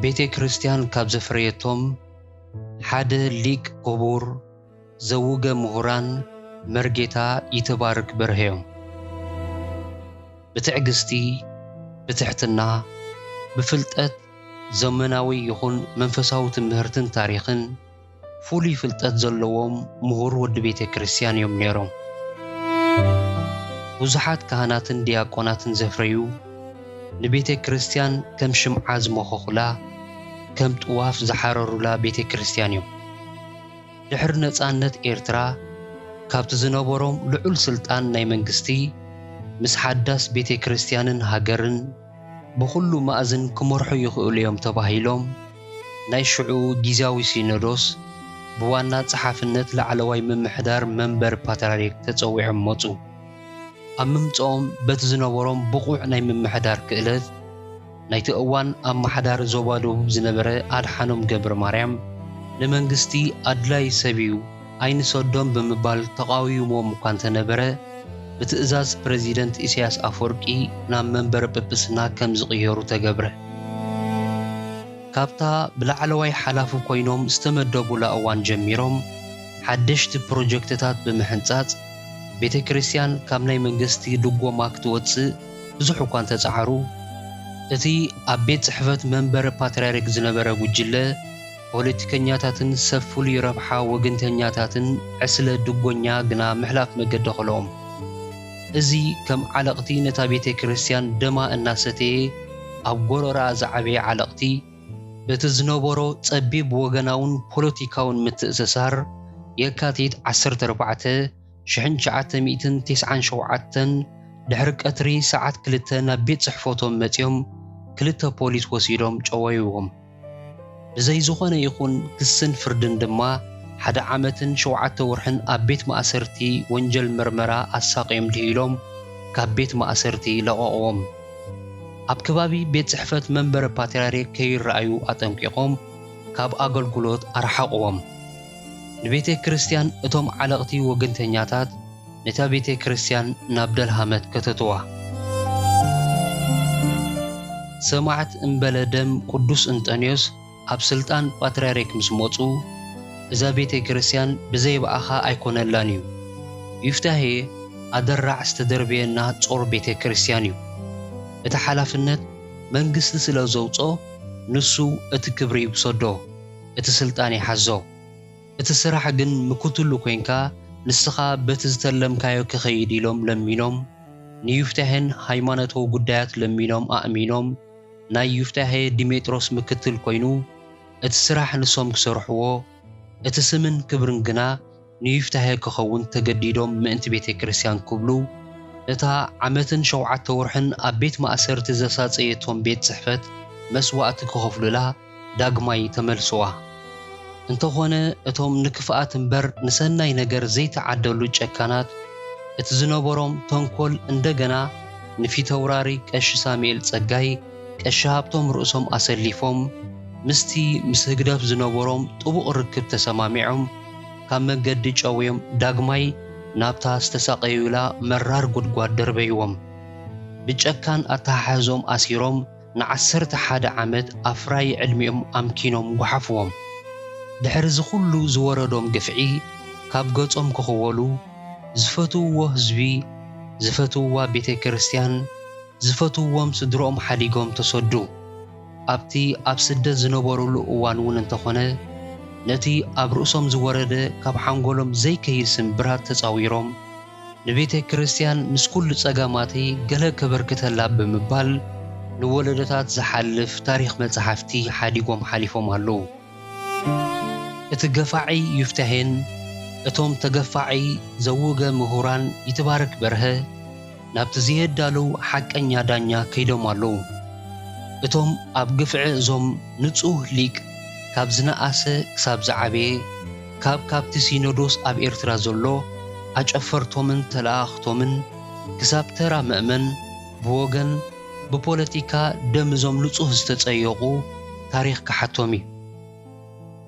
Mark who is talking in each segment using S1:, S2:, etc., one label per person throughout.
S1: ቤተ ክርስቲያን ካብ ዘፍረየቶም ሓደ ሊቅ ክቡር ዘውገ ምሁራን መርጌታ ይትባረክ በርሄዮም ብትዕግስቲ ብትሕትና ብፍልጠት ዘመናዊ ይኹን መንፈሳዊ ትምህርትን ታሪኽን ፍሉይ ፍልጠት ዘለዎም ምሁር ወዲ ቤተ ክርስቲያን እዮም ነይሮም። ብዙሓት ካህናትን ዲያቆናትን ዘፍረዩ ንቤተ ክርስቲያን ከም ሽምዓ ዝመኸኹላ ከም ጥዋፍ ዝሓረሩላ ቤተ ክርስቲያን እዮም። ድሕሪ ነፃነት ኤርትራ ካብቲ ዝነበሮም ልዑል ስልጣን ናይ መንግስቲ ምስ ሓዳስ ቤተ ክርስቲያንን ሃገርን ብኹሉ ማእዝን ክመርሑ ይኽእሉ እዮም ተባሂሎም ናይ ሽዑ ጊዜያዊ ሲኖዶስ ብዋና ጸሓፍነት ላዕለዋይ ምምሕዳር መንበር ፓትርያርክ ተጸዊዖም መጹ። ኣብ ምምጽኦም በቲ ዝነበሮም ብቑዕ ናይ ምምሕዳር ክእለት ናይቲ እዋን ኣማሕዳር ዞባ ደቡብ ዝነበረ ኣድሓኖም ገብረ ማርያም ንመንግስቲ ኣድላይ ሰብዩ ኣይንሰዶም ብምባል ተቃዊሞም እኳ እንተነበረ ብትእዛዝ ፕሬዚደንት ኢሳያስ ኣፈወርቂ ናብ መንበረ ጵጵስና ከም ዝቕየሩ ተገብረ። ካብታ ብላዕለዋይ ሓላፊ ኮይኖም ዝተመደቡላ እዋን ጀሚሮም ሓደሽቲ ፕሮጀክትታት ብምሕንጻጽ ቤተ ክርስቲያን ካብ ናይ መንግስቲ ድጎማ ክትወፅእ ብዙሕ እኳ እንተፀዓሩ እቲ ኣብ ቤት ጽሕፈት መንበረ ፓትርያርክ ዝነበረ ጉጅለ ፖለቲከኛታትን ሰብ ፍሉይ ረብሓ ወገንተኛታትን ዕስለ ድጎኛ ግና ምሕላፍ መገዲ ኸለኦም። እዚ ከም ዓለቕቲ ነታ ቤተ ክርስቲያን ደማ እናሰተየ ኣብ ጎረራ ዝዓበየ ዓለቕቲ በቲ ዝነበሮ ጸቢብ ወገናውን ፖለቲካውን ምትእስሳር የካቲት 14 1997 ድሕሪ ቀትሪ ሰዓት 2 ናብ ቤት ጽሕፈቶም መጺኦም 2 ፖሊስ ወሲዶም ጨወይዎም። ብዘይ ዝኾነ ይኹን ክስን ፍርድን ድማ 1 ዓመትን 7 ወርሕን ኣብ ቤት ማእሰርቲ ወንጀል ምርመራ ኣሳቒዮም ድሂሎም ካብ ቤት ማእሰርቲ ለቐቕዎም። ኣብ ከባቢ ቤት ጽሕፈት መንበረ ፓትርያርክ ከይረኣዩ ኣጠንቂቖም ካብ ኣገልግሎት ኣርሓቕዎም። ንቤተ ክርስቲያን እቶም ዓለቕቲ ወገንተኛታት ነታ ቤተ ክርስቲያን ናብ ደልሃመት ከተትዋ። ሰማዕት እምበለ ደም ቅዱስ እንጠንዮስ ኣብ ስልጣን ፓትርያርክ ምስ መጹ እዛ ቤተ ክርስቲያን ብዘይበኣኻ ኣይኮነላን እዩ። ይፍታሄ ኣደራዕ ዝተደርበየና ጾር ቤተ ክርስቲያን እዩ። እቲ ሓላፍነት መንግስቲ ስለ ዘውጾ ንሱ እቲ ክብሪ ይውሰዶ፣ እቲ ስልጣን ይሓዞ። እቲ ስራሕ ግን ምክትሉ ኮይንካ ንስኻ በቲ ዝተለምካዮ ክኸይድ ኢሎም ለሚኖም ንይፍታሄን ሃይማኖታዊ ጉዳያት ለሚኖም ኣእሚኖም ናይ ይፍታሄ ዲሜጥሮስ ምክትል ኮይኑ እቲ ስራሕ ንሶም ክሰርሕዎ እቲ ስምን ክብርን ግና ንይፍታሄ ክኸውን ተገዲዶም ምእንቲ ቤተ ክርስቲያን ክብሉ እታ ዓመትን 7 ወርሕን ኣብ ቤት ማእሰርቲ ዘሳፀየቶም ቤት ጽሕፈት መስዋዕቲ ክኸፍሉላ ዳግማይ ተመልስዋ። እንተኾነ እቶም ንክፍኣት እምበር ንሰናይ ነገር ዘይተዓደሉ ጨካናት እቲ ዝነበሮም ተንኮል እንደገና ንፊተውራሪ ቀሺ ሳሙኤል ጸጋይ ቀሺ ሃብቶም ርእሶም ኣሰሊፎም ምስቲ ምስ ህግደፍ ዝነበሮም ጥቡቕ ርክብ ተሰማሚዖም ካብ መንገዲ ጨውዮም ዳግማይ ናብታ ዝተሳቀዩላ መራር ጉድጓድ ደርበይዎም። ብጨካን ኣተሓሕዞም ኣሲሮም ን11 ዓመት ኣፍራይ ዕድሚኦም ኣምኪኖም ጓሓፍዎም። ድሕሪ ዝኹሉ ዝወረዶም ግፍዒ ካብ ገጾም ክኽወሉ ዝፈትውዎ ህዝቢ፣ ዝፈትውዋ ቤተ ክርስቲያን፣ ዝፈትውዎም ስድሮኦም ሓዲጎም ተሰዱ። ኣብቲ ኣብ ስደት ዝነበሩሉ እዋን እውን እንተኾነ ነቲ ኣብ ርእሶም ዝወረደ ካብ ሓንጎሎም ዘይከይድ ስምብራት ተጻዊሮም ንቤተ ክርስቲያን ምስ ኩሉ ጸጋማተይ ገለ ከበርክተላ ብምባል ንወለደታት ዝሓልፍ ታሪኽ መጽሓፍቲ ሓዲጎም ሓሊፎም ኣለዉ። እቲ ገፋዒ ይፍታሄን እቶም ተገፋዒ ዘውገ ምሁራን ይትባረክ በርሀ ናብቲ ዝየዳለው ሓቀኛ ዳኛ ከይዶም ኣለዉ። እቶም ኣብ ግፍዒ እዞም ንጹህ ሊቅ ካብ ዝነኣሰ ክሳብ ዝዓበየ ካብቲ ሲኖዶስ ኣብ ኤርትራ ዘሎ ኣጨፈርቶምን ተለኣኽቶምን ክሳብ ተራ ምእመን ብወገን ብፖለቲካ ደም እዞም ንጹህ ዝተጸየቑ ታሪኽ ክሓቶም እዩ።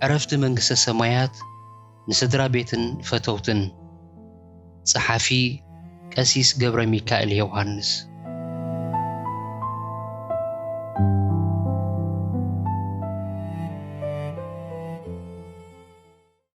S1: ዕረፍቲ መንግስተ ሰማያት ንስድራ ቤትን ፈተውትን። ጸሓፊ ቀሲስ ገብረ ሚካኤል ዮሐንስ